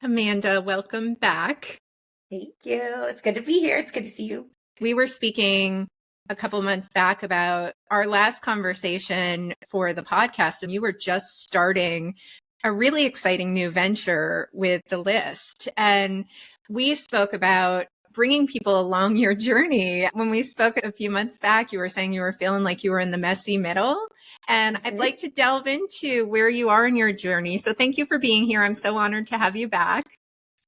Amanda, welcome back. Thank you. It's good to be here. It's good to see you. We were speaking a couple months back about our last conversation for the podcast, and you were just starting a really exciting new venture with the list. And we spoke about bringing people along your journey. When we spoke a few months back, you were saying you were feeling like you were in the messy middle. And I'd like to delve into where you are in your journey. So thank you for being here. I'm so honored to have you back.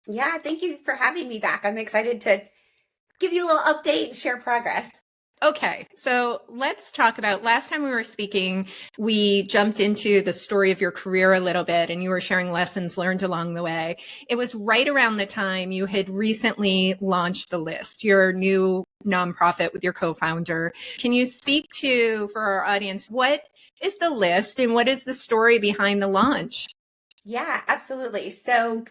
Yeah, thank you for having me back. I'm excited to give you a little update and share progress. Okay, so let's talk about last time we were speaking, we jumped into the story of your career a little bit and you were sharing lessons learned along the way. It was right around the time you had recently launched The List, your new nonprofit with your co-founder. Can you speak to, for our audience, what is The List and what is the story behind the launch? Yeah, absolutely. So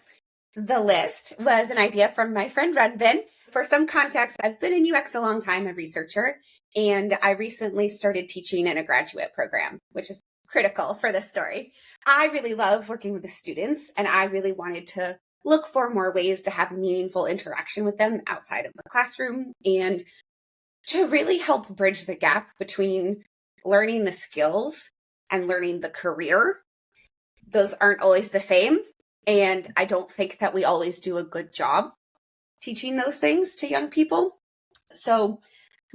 The List was an idea from my friend Reinvention. For some context, I've been in UX a long time, a researcher, and I recently started teaching in a graduate program, which is critical for this story. I really love working with the students, and I really wanted to look for more ways to have meaningful interaction with them outside of the classroom and to really help bridge the gap between learning the skills and learning the career. Those aren't always the same. And I don't think that we always do a good job teaching those things to young people. So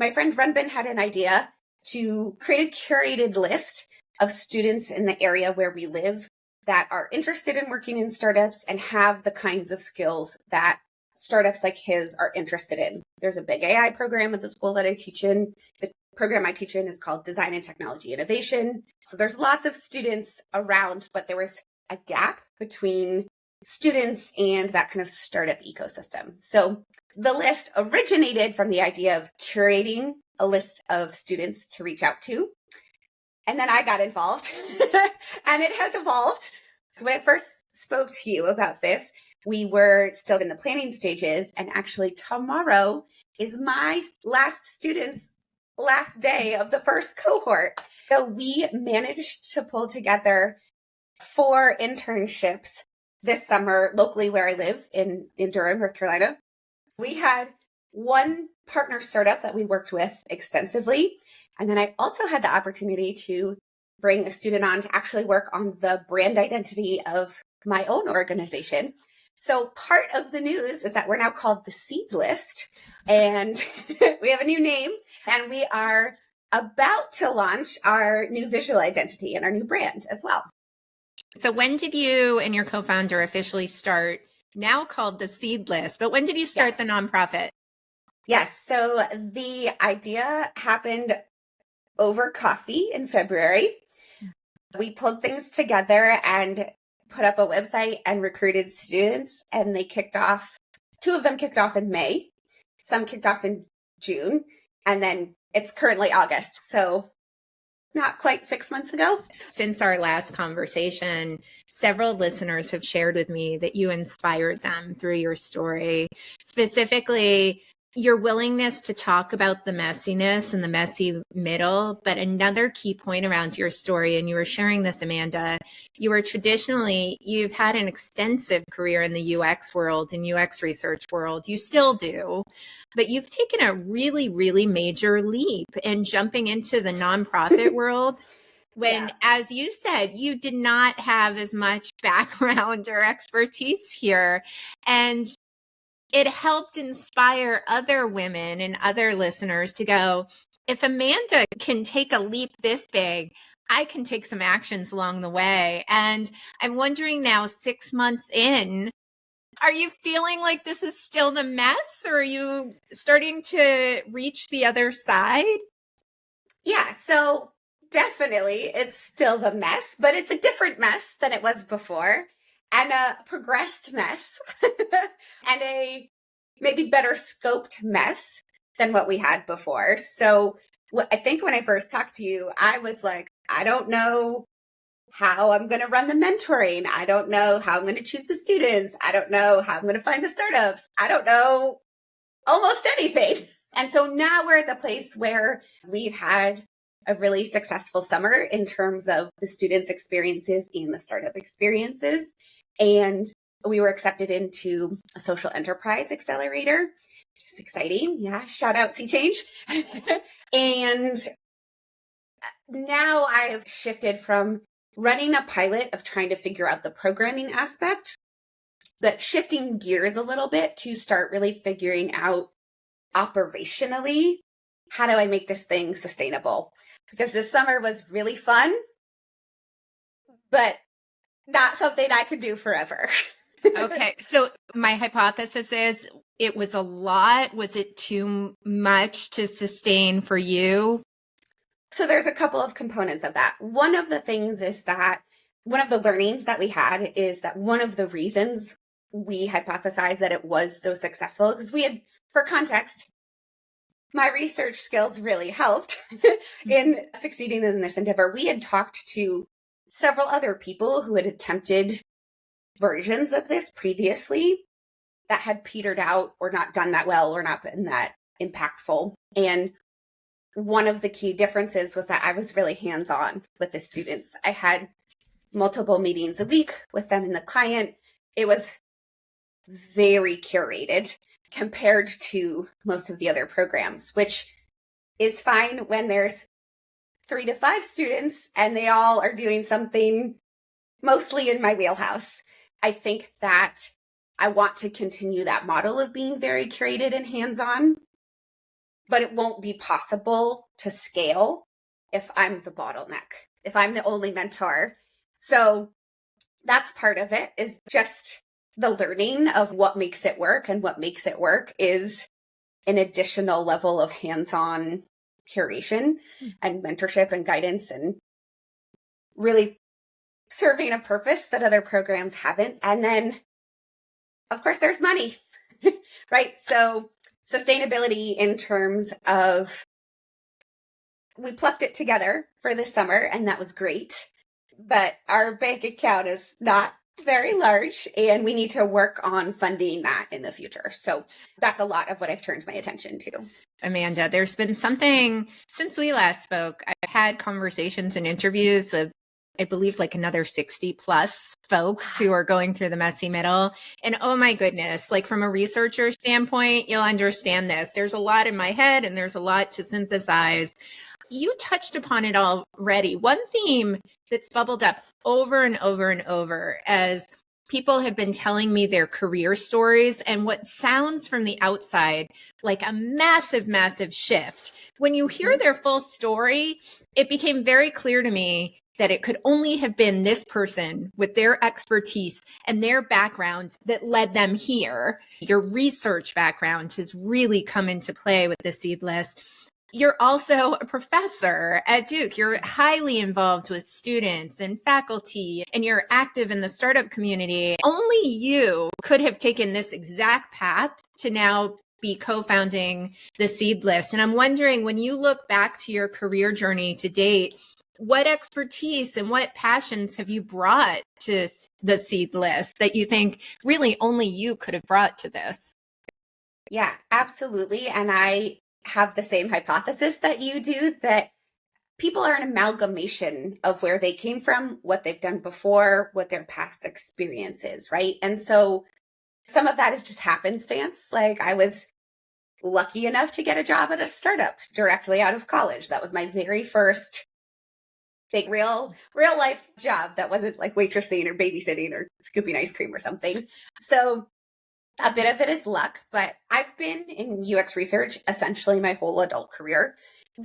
my friend Renben had an idea to create a curated list of students in the area where we live that are interested in working in startups and have the kinds of skills that startups like his are interested in. There's a big AI program at the school that I teach in. The program I teach in is called Design and Technology Innovation. So there's lots of students around, but there was a gap between students and that kind of startup ecosystem. So the list originated from the idea of curating a list of students to reach out to. And then I got involved and it has evolved. So when I first spoke to you about this, we were still in the planning stages. And actually tomorrow is my last student's last day of the first cohort. So we managed to pull together 4 internships this summer locally where I live in Durham, North Carolina. We had one partner startup that we worked with extensively. And then I also had the opportunity to bring a student on to actually work on the brand identity of my own organization. So part of the news is that we're now called the Seed List and we have a new name and we are about to launch our new visual identity and our new brand as well. So when did you and your co-founder officially start, now called the Seed List, but when did you start the nonprofit? Yes. So the idea happened over coffee in February. We pulled things together and put up a website and recruited students, and they kicked off. 2 of them kicked off in May. Some kicked off in June, and then it's currently August. So not quite 6 months ago. Since our last conversation, several listeners have shared with me that you inspired them through your story, specifically your willingness to talk about the messiness and the messy middle. But another key point around your story, and you were sharing this, Amanda, you've had an extensive career in the UX world and UX research world. You still do, but you've taken a really, really major leap in jumping into the nonprofit world when, as you said, you did not have as much background or expertise here. And it helped inspire other women and other listeners to go, if Amanda can take a leap this big, I can take some actions along the way. And I'm wondering now, 6 months in, are you feeling like this is still the mess, or are you starting to reach the other side? Yeah, so definitely it's still the mess, but it's a different mess than it was before, and a progressed mess and a maybe better scoped mess than what we had before. So I think when I first talked to you, I was like, I don't know how I'm going to run the mentoring. I don't know how I'm going to choose the students. I don't know how I'm going to find the startups. I don't know almost anything. And so now we're at the place where we've had a really successful summer in terms of the students' experiences and the startup experiences. And we were accepted into a social enterprise accelerator, which is exciting. Yeah, shout out Sea Change. And now I have shifted from running a pilot of trying to figure out the programming aspect, but shifting gears a little bit to start really figuring out operationally, how do I make this thing sustainable? Because this summer was really fun, but not something I could do forever. Okay. So my hypothesis is it was a lot. Was it too much to sustain for you? So there's a couple of components of that. One of the things is that one of the learnings that we had is that one of the reasons we hypothesized that it was so successful, because we had, for context, my research skills really helped in succeeding in this endeavor. We had talked to several other people who had attempted versions of this previously that had petered out or not done that well or not been that impactful. And one of the key differences was that I was really hands-on with the students. I had multiple meetings a week with them and the client. It was very curated compared to most of the other programs, which is fine when there's 3 to 5 students and they all are doing something mostly in my wheelhouse. I think that I want to continue that model of being very curated and hands-on, but it won't be possible to scale if I'm the bottleneck, if I'm the only mentor. So that's part of it, is just the learning of what makes it work. And what makes it work is an additional level of hands-on curation and mentorship and guidance, and really serving a purpose that other programs haven't. And then, of course, there's money, right? So sustainability in terms of, we plucked it together for this summer and that was great, but our bank account is not very large and we need to work on funding that in the future. So that's a lot of what I've turned my attention to. Amanda, there's been something since we last spoke. I've had conversations and interviews with, I believe, like another 60 plus folks who are going through the messy middle. And oh my goodness, like from a researcher standpoint, you'll understand this. There's a lot in my head and there's a lot to synthesize. You touched upon it already. One theme that's bubbled up over and over and over as people have been telling me their career stories and what sounds from the outside like a massive, massive shift. When you hear their full story, it became very clear to me that it could only have been this person with their expertise and their background that led them here. Your research background has really come into play with the Seedless. You're also a professor at Duke. You're highly involved with students and faculty, and you're active in the startup community. Only you could have taken this exact path to now be co-founding the Seedless. And I'm wondering, when you look back to your career journey to date, what expertise and what passions have you brought to the Seedless that you think really only you could have brought to this? Yeah, absolutely. And I have the same hypothesis that you do, that people are an amalgamation of where they came from, what they've done before, what their past experience is, right? And so some of that is just happenstance. Like, I was lucky enough to get a job at a startup directly out of college. That was my very first big real life job that wasn't like waitressing or babysitting or scooping ice cream or something. So a bit of it is luck, but I've been in UX research essentially my whole adult career.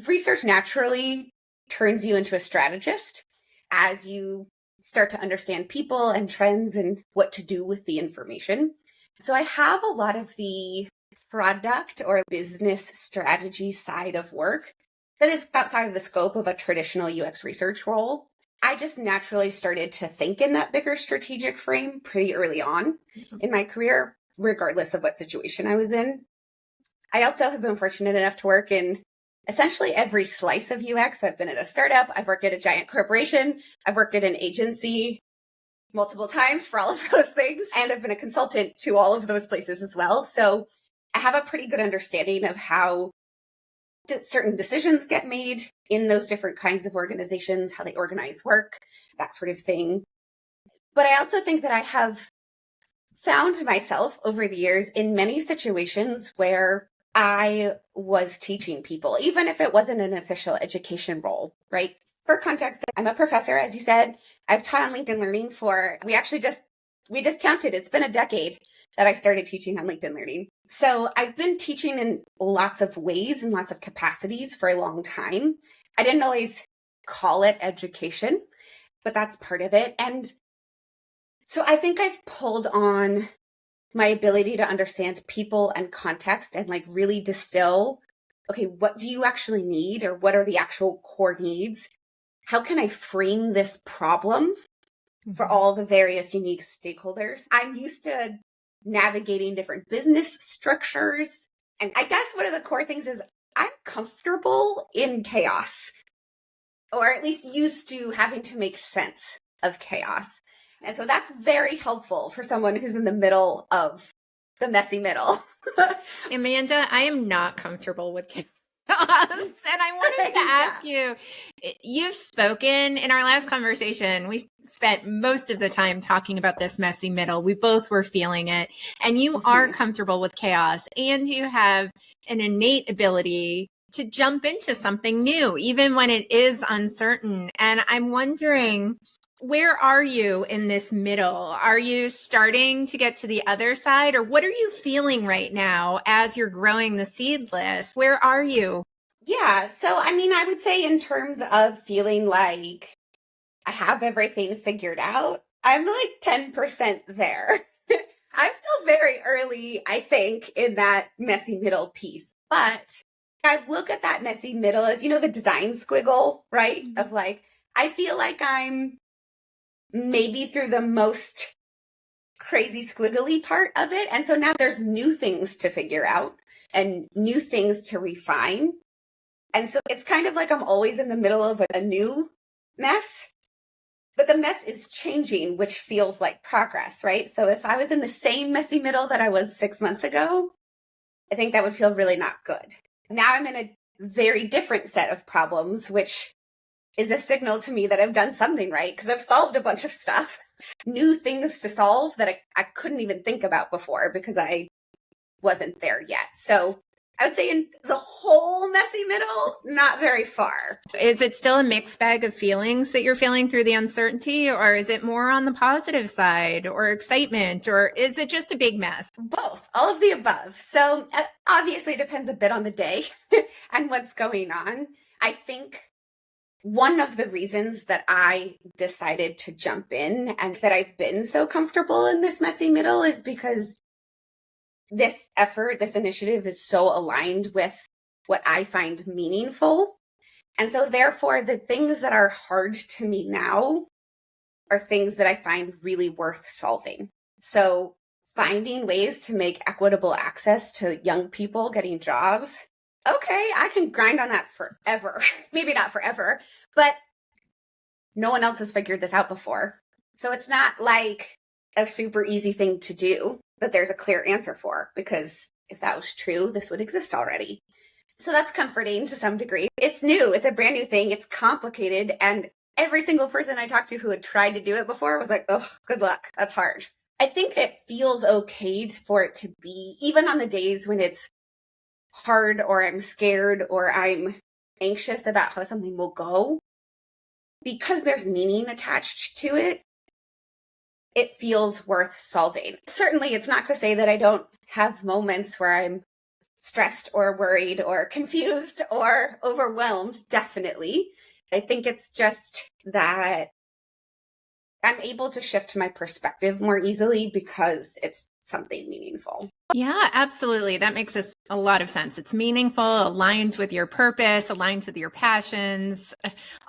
Research naturally turns you into a strategist as you start to understand people and trends and what to do with the information. So I have a lot of the product or business strategy side of work that is outside of the scope of a traditional UX research role. I just naturally started to think in that bigger strategic frame pretty early on in my career, regardless of what situation I was in. I also have been fortunate enough to work in essentially every slice of UX. So I've been at a startup, I've worked at a giant corporation, I've worked at an agency multiple times for all of those things, and I've been a consultant to all of those places as well. So I have a pretty good understanding of how certain decisions get made in those different kinds of organizations, how they organize work, that sort of thing. But I also think that I have found myself over the years in many situations where I was teaching people, even if it wasn't an official education role, right? For context, I'm a professor, as you said. I've taught on LinkedIn Learning we just counted. It's been a decade that I started teaching on LinkedIn Learning. So I've been teaching in lots of ways and lots of capacities for a long time. I didn't always call it education, but that's part of it. And so I think I've pulled on my ability to understand people and context and like really distill, okay, what do you actually need, or what are the actual core needs? How can I frame this problem for all the various unique stakeholders? I'm used to navigating different business structures. And I guess one of the core things is I'm comfortable in chaos, or at least used to having to make sense of chaos. And so that's very helpful for someone who's in the middle of the messy middle. Amanda, I am not comfortable with chaos. And I wanted to ask you, you've spoken in our last conversation. We spent most of the time talking about this messy middle. We both were feeling it. And you are comfortable with chaos, and you have an innate ability to jump into something new, even when it is uncertain. And I'm wondering, where are you in this middle? Are you starting to get to the other side, or what are you feeling right now as you're growing the seed list? Where are you? Yeah. So, I mean, I would say in terms of feeling like I have everything figured out, I'm like 10% there. I'm still very early, I think, in that messy middle piece. But I look at that messy middle as, the design squiggle, right? Of like, I feel like I'm maybe through the most crazy squiggly part of it. And so now there's new things to figure out and new things to refine. And so it's kind of like I'm always in the middle of a new mess, but the mess is changing, which feels like progress, right? So if I was in the same messy middle that I was 6 months ago, I think that would feel really not good. Now I'm in a very different set of problems, which is a signal to me that I've done something right, because I've solved a bunch of stuff, new things to solve that I couldn't even think about before because I wasn't there yet. So I would say in the whole messy middle, not very far. Is it still a mixed bag of feelings that you're feeling through the uncertainty, or is it more on the positive side, or excitement, or is it just a big mess? Both, all of the above. So obviously it depends a bit on the day and what's going on. I think one of the reasons that I decided to jump in and that I've been so comfortable in this messy middle is because this effort, this initiative is so aligned with what I find meaningful. And so therefore, the things that are hard to me now are things that I find really worth solving. So finding ways to make equitable access to young people getting jobs. Okay, I can grind on that forever. Maybe not forever, but no one else has figured this out before. So it's not like a super easy thing to do that there's a clear answer for, because if that was true, this would exist already. So that's comforting to some degree. It's new. It's a brand new thing. It's complicated. And every single person I talked to who had tried to do it before was like, oh, good luck. That's hard. I think it feels okay for it to be, even on the days when it's hard or I'm scared or I'm anxious about how something will go, because there's meaning attached to it, it feels worth solving. Certainly, it's not to say that I don't have moments where I'm stressed or worried or confused or overwhelmed. Definitely. I think it's just that I'm able to shift my perspective more easily because it's something meaningful. Yeah, absolutely. That makes a lot of sense. It's meaningful, aligned with your purpose, aligned with your passions,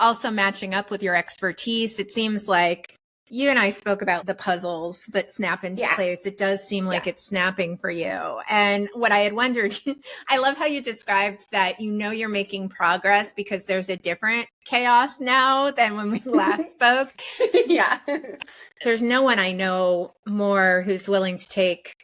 also matching up with your expertise. It seems like you and I spoke about the puzzles that snap into place. It does seem like it's snapping for you. And what I had wondered, I love how you described that you're making progress because there's a different chaos now than when we last spoke. Yeah. There's no one I know more who's willing to take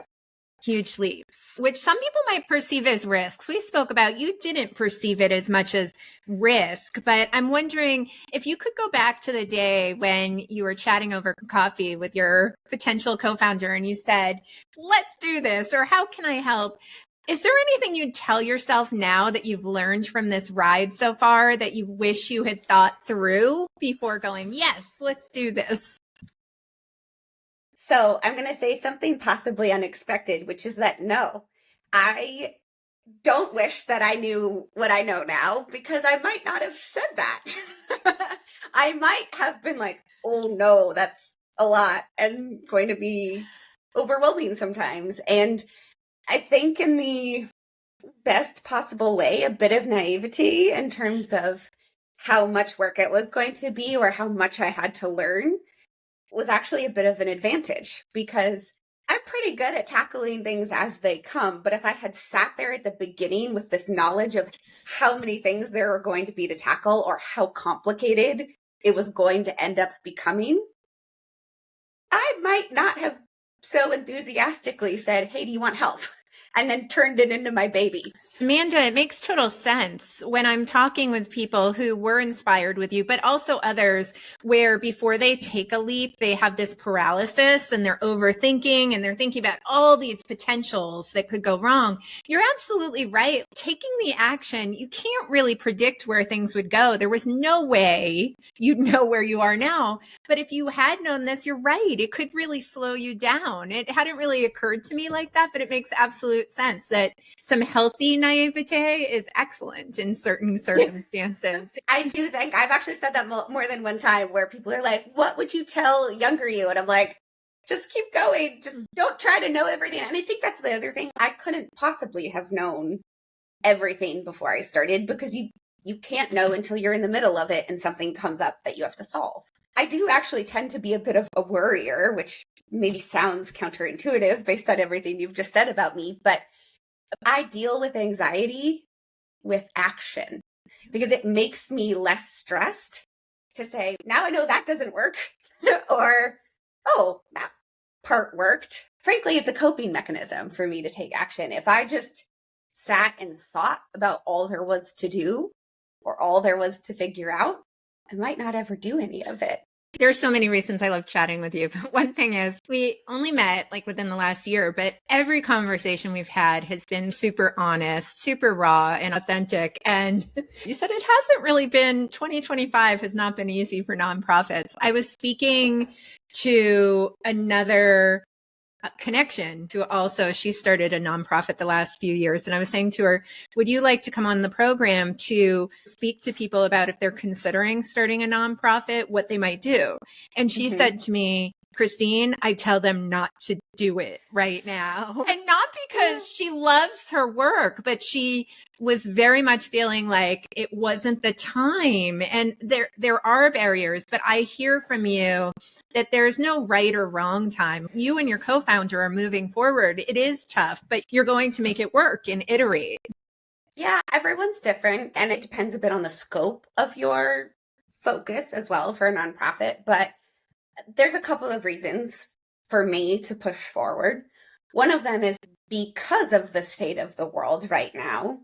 Huge leaps, which some people might perceive as risks. We spoke about you didn't perceive it as much as risk, but I'm wondering if you could go back to the day when you were chatting over coffee with your potential co-founder and you said, let's do this, or how can I help? Is there anything you'd tell yourself now that you've learned from this ride so far that you wish you had thought through before going, yes, let's do this? So I'm going to say something possibly unexpected, which is that no, I don't wish that I knew what I know now, because I might not have said that. I might have been like, oh no, that's a lot and going to be overwhelming sometimes. And I think in the best possible way, a bit of naivety in terms of how much work it was going to be or how much I had to learn was actually a bit of an advantage, because I'm pretty good at tackling things as they come. But if I had sat there at the beginning with this knowledge of how many things there were going to be to tackle or how complicated it was going to end up becoming, I might not have so enthusiastically said, hey, do you want help? And then turned it into my baby. Amanda, it makes total sense when I'm talking with people who were inspired with you, but also others where before they take a leap, they have this paralysis and they're overthinking and they're thinking about all these potentials that could go wrong. You're absolutely right. Taking the action, you can't really predict where things would go. There was no way you'd know where you are now. But if you had known this, you're right. It could really slow you down. It hadn't really occurred to me like that, but it makes absolute sense that some healthy naivete is excellent in certain circumstances. I do think I've actually said that more than one time, where people are like, what would you tell younger you? And I'm like, just keep going. Just don't try to know everything. And I think that's the other thing. I couldn't possibly have known everything before I started, because you can't know until you're in the middle of it and something comes up that you have to solve. I do actually tend to be a bit of a worrier, which maybe sounds counterintuitive based on everything you've just said about me, but I deal with anxiety with action, because it makes me less stressed to say, now I know that doesn't work, or, oh, that part worked. Frankly, it's a coping mechanism for me to take action. If I just sat and thought about all there was to do or all there was to figure out, I might not ever do any of it. There's so many reasons I love chatting with you. But one thing is we only met like within the last year, but every conversation we've had has been super honest, super raw and authentic. And you said it hasn't really been 2025 has not been easy for nonprofits. I was speaking to another connection to also, she started a nonprofit the last few years. And I was saying to her, would you like to come on the program to speak to people about if they're considering starting a nonprofit, what they might do? And she said to me, Christine, I tell them not to do it right now. And not because she loves her work, but she was very much feeling like it wasn't the time. And there are barriers, but I hear from you that there's no right or wrong time. You and your co-founder are moving forward. It is tough, but you're going to make it work and iterate. Yeah, everyone's different, and it depends a bit on the scope of your focus as well for a nonprofit. But there's a couple of reasons for me to push forward. One of them is because of the state of the world right now.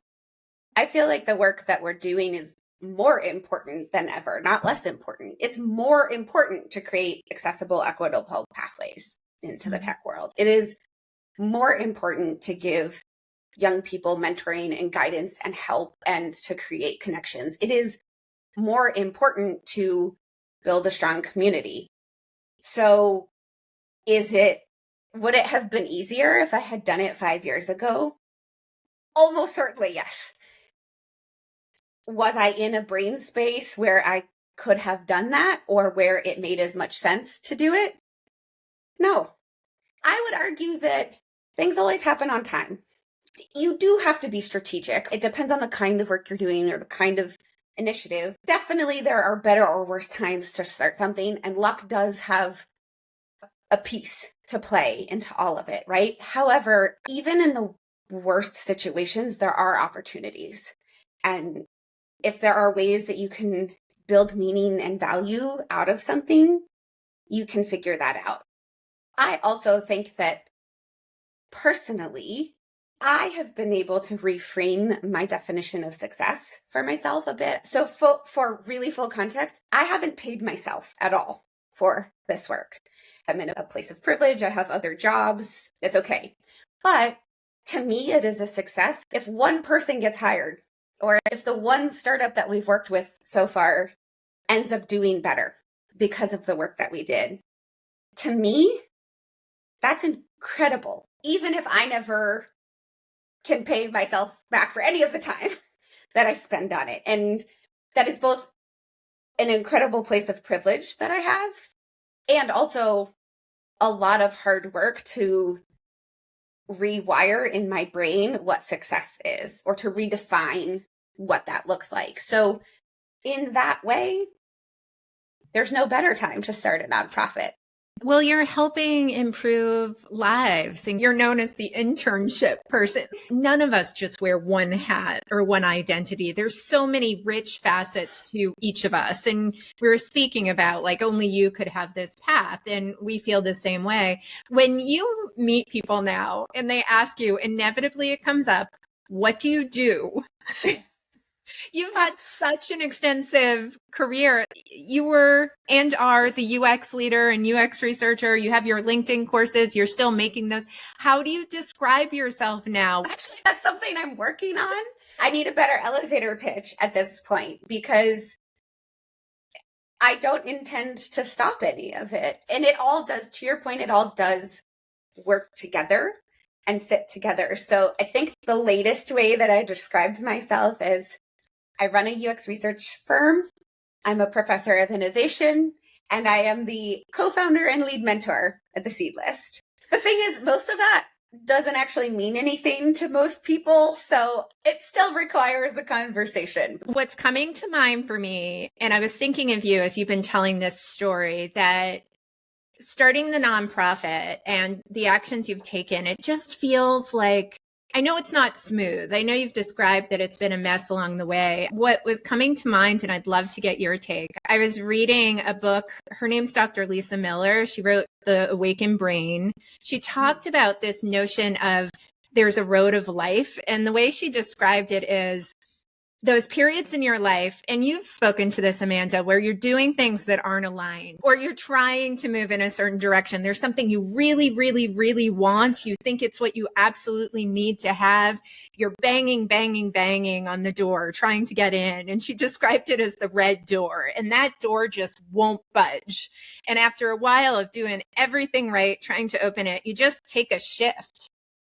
I feel like the work that we're doing is more important than ever, not less important. It's more important to create accessible, equitable pathways into the tech world. It is more important to give young people mentoring and guidance and help and to create connections. It is more important to build a strong community. So would it have been easier if I had done it 5 years ago? Almost certainly, yes. Was I in a brain space where I could have done that, or where it made as much sense to do it? No. I would argue that things always happen on time. You do have to be strategic. It depends on the kind of work you're doing or the kind of initiative. Definitely there are better or worse times to start something, and luck does have a piece to play into all of it, right? However, even in the worst situations, there are opportunities. And if there are ways that you can build meaning and value out of something, you can figure that out. I also think that personally, I have been able to reframe my definition of success for myself a bit. So for really full context, I haven't paid myself at all for this work. I'm in a place of privilege. I have other jobs. It's okay. But to me, it is a success if one person gets hired, or if the one startup that we've worked with so far ends up doing better because of the work that we did. To me, that's incredible. Even if I never can pay myself back for any of the time that I spend on it. And that is both an incredible place of privilege that I have, and also a lot of hard work to rewire in my brain what success is, or to redefine what that looks like. So in that way, there's no better time to start a nonprofit. Well, you're helping improve lives, and you're known as the internship person. None of us just wear one hat or one identity. There's so many rich facets to each of us. And we were speaking about like only you could have this path, and we feel the same way. When you meet people now and they ask you, inevitably it comes up, what do you do? You've had such an extensive career. You were and are the UX leader and UX researcher. You have your LinkedIn courses. You're still making those. How do you describe yourself now? Actually, that's something I'm working on. I need a better elevator pitch at this point, because I don't intend to stop any of it. And it all does, to your point, it all does work together and fit together. So I think the latest way that I described myself is I run a UX research firm. I'm a professor of innovation, and I am the co-founder and lead mentor at the Seed List. The thing is, most of that doesn't actually mean anything to most people, so it still requires a conversation. What's coming to mind for me, and I was thinking of you as you've been telling this story, that starting the nonprofit and the actions you've taken, it just feels like, I know it's not smooth. I know you've described that it's been a mess along the way. What was coming to mind, and I'd love to get your take, I was reading a book. Her name's Dr. Lisa Miller. She wrote The Awakened Brain. She talked about this notion of there's a road of life. And the way she described it is those periods in your life, and you've spoken to this, Amanda, where you're doing things that aren't aligned, or you're trying to move in a certain direction. There's something you really, really, really want. You think it's what you absolutely need to have. You're banging, banging, banging on the door, trying to get in. And she described it as the red door. And that door just won't budge. And after a while of doing everything right, trying to open it, you just take a shift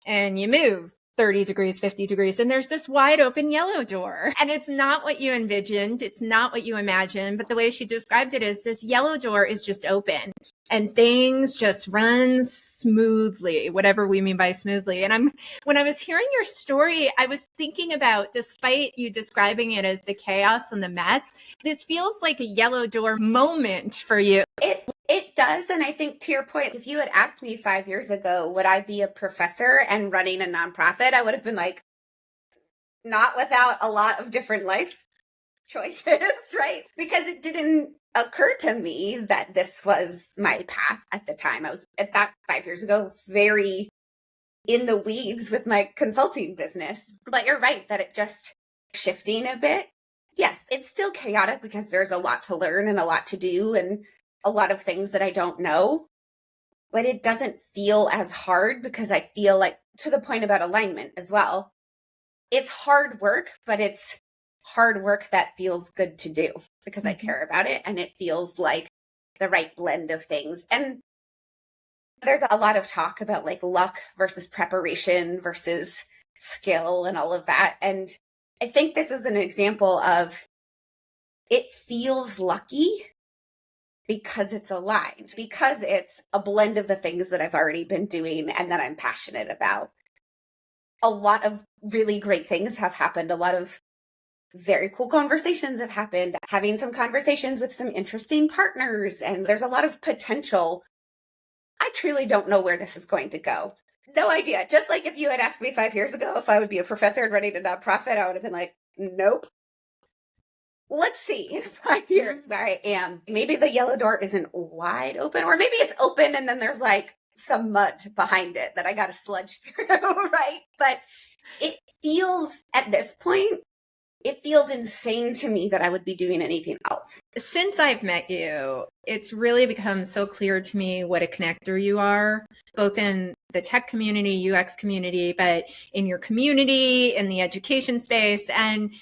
and you move 30 degrees, 50 degrees, and there's this wide open yellow door. And it's not what you envisioned. It's not what you imagined. But the way she described it is this yellow door is just open and things just run smoothly, whatever we mean by smoothly. And when I was hearing your story, I was thinking about, despite you describing it as the chaos and the mess, this feels like a yellow door moment for you. It does. And I think, to your point, if you had asked me 5 years ago, would I be a professor and running a nonprofit? I would have been like, not without a lot of different life choices, right? Because it didn't occur to me that this was my path at the time. I was, at that 5 years ago, very in the weeds with my consulting business. But you're right that it just shifting a bit. Yes, it's still chaotic because there's a lot to learn and a lot to do and a lot of things that I don't know, but it doesn't feel as hard because I feel like, to the point about alignment as well, it's hard work, but it's hard work that feels good to do because I care about it and it feels like the right blend of things. And there's a lot of talk about like luck versus preparation versus skill and all of that. And I think this is an example of it feels lucky because it's aligned, because it's a blend of the things that I've already been doing and that I'm passionate about. A lot of really great things have happened. A lot of very cool conversations have happened, having some conversations with some interesting partners, and there's a lot of potential. I truly don't know where this is going to go. No idea. Just like if you had asked me 5 years ago if I would be a professor and running a nonprofit, I would have been like, nope. Let's see in 5 years where I am. Maybe the yellow door isn't wide open, or maybe it's open and then there's like some mud behind it that I got to sludge through, right? But it feels, at this point, it feels insane to me that I would be doing anything else. Since I've met you, it's really become so clear to me what a connector you are, both in the tech community, UX community, but in your community, in the education space. And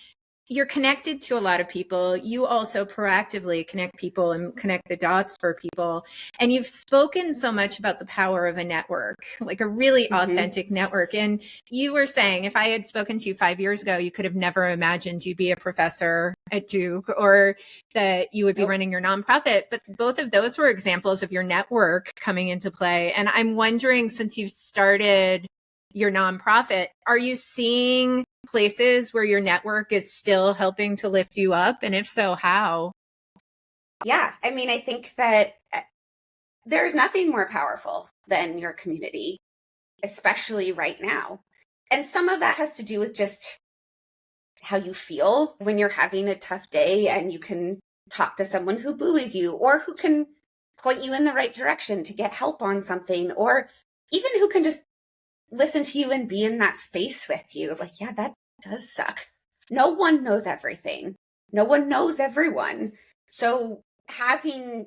you're connected to a lot of people. You also proactively connect people and connect the dots for people. And you've spoken so much about the power of a network, like a really authentic network. And you were saying, if I had spoken to you 5 years ago, you could have never imagined you'd be a professor at Duke or that you would be running your nonprofit. But both of those were examples of your network coming into play. And I'm wondering, since you've started your nonprofit, are you seeing places where your network is still helping to lift you up? And if so, how? Yeah, I mean, I think that there's nothing more powerful than your community, especially right now. And some of that has to do with just how you feel when you're having a tough day, and you can talk to someone who buoys you or who can point you in the right direction to get help on something, or even who can just listen to you and be in that space with you. Like, yeah, that does suck. No one knows everything. No one knows everyone. So having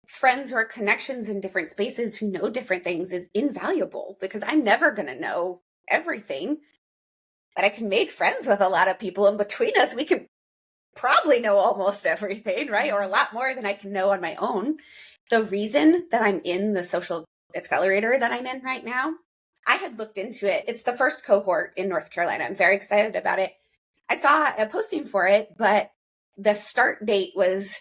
friends or connections in different spaces who know different things is invaluable, because I'm never going to know everything. But I can make friends with a lot of people, and between us, we can probably know almost everything, right? Or a lot more than I can know on my own. The reason that I'm in the social accelerator that I'm in right now, I had looked into it. It's the first cohort in North Carolina. I'm very excited about it. I saw a posting for it, but the start date was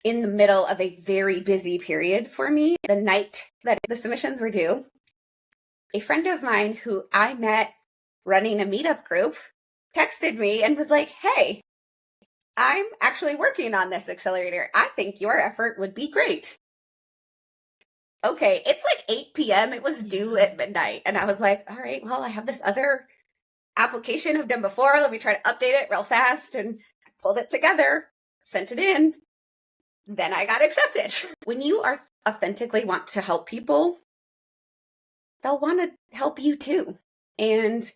in the middle of a very busy period for me. The night that the submissions were due, a friend of mine who I met running a meetup group texted me and was like, hey, I'm actually working on this accelerator. I think your effort would be great. Okay, it's like 8 p.m. It was due at midnight. And I was like, all right, well, I have this other application I've done before. Let me try to update it real fast. And I pulled it together, sent it in. Then I got accepted. When you are authentically want to help people, they'll want to help you too. And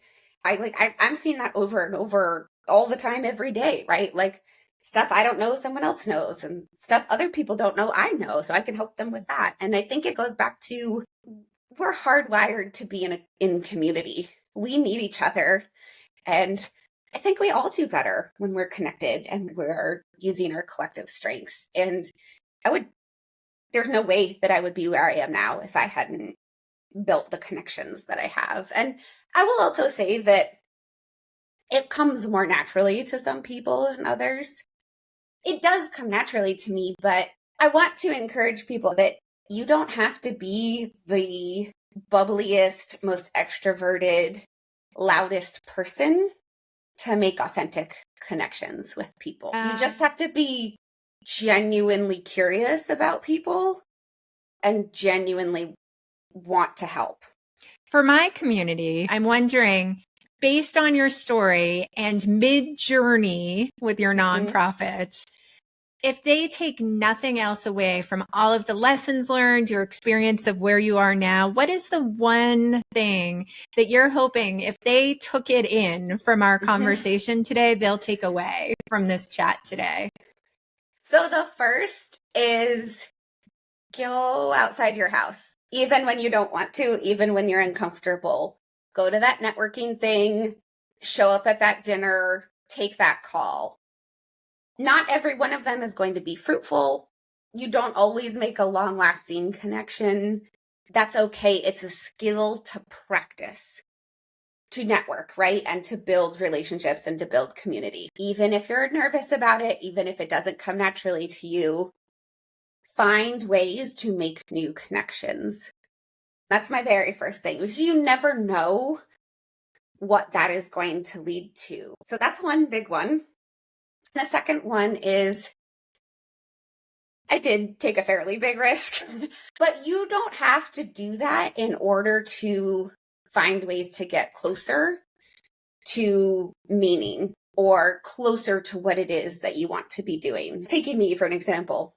I'm seeing that over and over all the time, every day, right? Like, stuff I don't know, someone else knows, and stuff other people don't know, I know, so I can help them with that. And I think it goes back to, we're hardwired to be in community. We need each other. And I think we all do better when we're connected and we're using our collective strengths. And there's no way that I would be where I am now if I hadn't built the connections that I have. And I will also say that it comes more naturally to some people than others. It does come naturally to me, but I want to encourage people that you don't have to be the bubbliest, most extroverted, loudest person to make authentic connections with people. You just have to be genuinely curious about people and genuinely want to help. For my community, I'm wondering, based on your story and mid-journey with your nonprofit, if they take nothing else away from all of the lessons learned, your experience of where you are now, what is the one thing that you're hoping, if they took it in from our conversation today, they'll take away from this chat today? So the first is, go outside your house, even when you don't want to, even when you're uncomfortable. Go to that networking thing, show up at that dinner, take that call. Not every one of them is going to be fruitful. You don't always make a long-lasting connection. That's okay. It's a skill to practice, to network, right? And to build relationships and to build community. Even if you're nervous about it, even if it doesn't come naturally to you, find ways to make new connections. That's my very first thing, because you never know what that is going to lead to. So that's one big one. The second one is, I did take a fairly big risk, but you don't have to do that in order to find ways to get closer to meaning or closer to what it is that you want to be doing. Taking me for an example,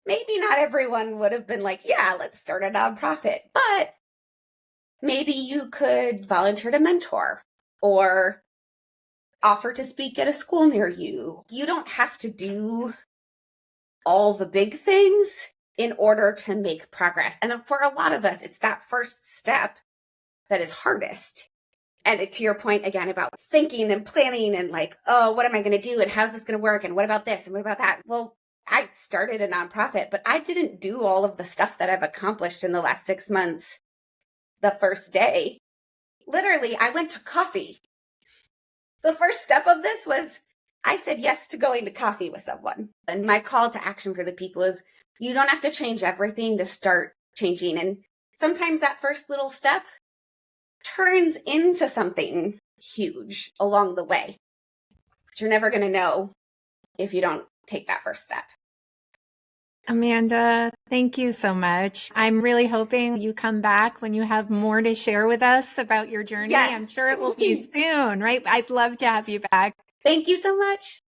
maybe not everyone would have been like, yeah, let's start a nonprofit, but maybe you could volunteer to mentor or offer to speak at a school near you. You don't have to do all the big things in order to make progress. And for a lot of us, it's that first step that is hardest. And to your point again about thinking and planning and like, oh, what am I going to do? And how's this going to work? And what about this? And what about that? Well, I started a nonprofit, but I didn't do all of the stuff that I've accomplished in the last 6 months the first day. Literally, I went to coffee. The first step of this was I said yes to going to coffee with someone. And my call to action for the people is you don't have to change everything to start changing. And sometimes that first little step turns into something huge along the way. But you're never going to know if you don't take that first step. Amanda, thank you so much. I'm really hoping you come back when you have more to share with us about your journey. Yes. I'm sure it will be soon, right? I'd love to have you back. Thank you so much.